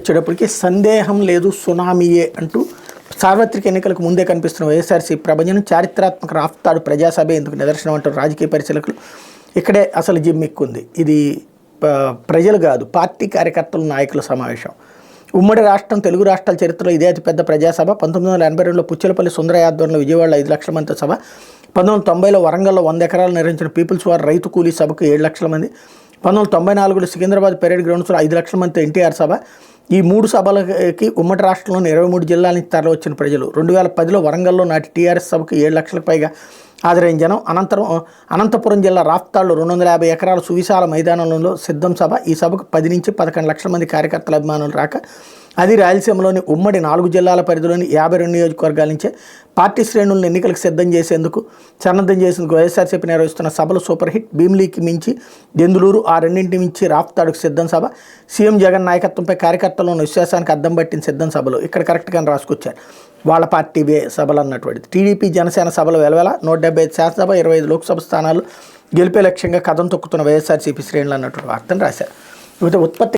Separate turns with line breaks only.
వచ్చేటప్పటికి సందేహం లేదు సునామీయే అంటూ సార్వత్రిక ఎన్నికలకు ముందే కనిపిస్తున్న వైఎస్ఆర్సీ ప్రభంజనం చారిత్రాత్మక రాఫ్తాడు ప్రజాసభ ఎందుకు నిదర్శనం అంటారు రాజకీయ పరిశీలకులు. ఇక్కడే అసలు జిమ్మిక్కుంది. ఇది ప్రజలు కాదు, పార్టీ కార్యకర్తల నాయకుల సమావేశం. ఉమ్మడి రాష్ట్రం తెలుగు రాష్ట్రాల చరిత్రలో ఇదే అతిపెద్ద ప్రజాసభ. 1982లో పుచ్చలపల్లి సుందరయ్య ఆధ్వర్యంలో విజయవాడలో 5 లక్షల మంది సభ. 1990లో వరంగల్లో 100 ఎకరాలు నిర్వహించిన పీపుల్స్ వార్ రైతు కూలీ సభకు 7 లక్షల మంది. 1994లో సికింద్రాబాద్ పెరేడ్ గ్రౌండ్స్లో 5 లక్షల మందితో ఎన్టీఆర్ సభ. ఈ 3 సభలకి ఉమ్మడి రాష్ట్రంలోని 23 జిల్లాల నుంచి తరలి వచ్చిన ప్రజలు. 2010లో వరంగల్లో నాటి టీఆర్ఎస్ సభకు 7 లక్షలకు పైగా హాజరైన జనం. అనంతపురం జిల్లా రాఫ్తాళ్ళు 250 ఎకరాల సువిశాల మైదానంలో సిద్ధం సభ. ఈ సభకు 10 నుంచి 11 లక్షల మంది కార్యకర్తల అభిమానులు రాక, అది రాయలసీమలోని ఉమ్మడి 4 జిల్లాల పరిధిలోని 52 నియోజకవర్గాల నుంచే పార్టీ శ్రేణులను ఎన్నికలకు సిద్ధం చేసేందుకు సన్నద్ధం చేసేందుకు వైఎస్ఆర్సీపీ నిర్వహిస్తున్న సభలు సూపర్ హిట్. భీమిలీకి మించి దెందులూరు, ఆ రెండింటి మించి రాఫ్తాడుకు సిద్ధం సభ. సీఎం జగన్ నాయకత్వంపై కార్యకర్తలను విశ్వాసానికి అద్దం పట్టిన సిద్ధం సభలు. ఇక్కడ కరెక్ట్గానే రాసుకొచ్చారు వాళ్ళ పార్టీ సభలు అన్నటువంటిది. టీడీపీ జనసేన సభలు వెలవెల 175 శాసనసభ 25 లోక్సభ స్థానాలు గెలిపే లక్ష్యంగా కథం తొక్కుతున్న వైఎస్ఆర్సీపీ శ్రేణులు అన్నటువంటి వార్తను రాశారు. ఉత్పత్తి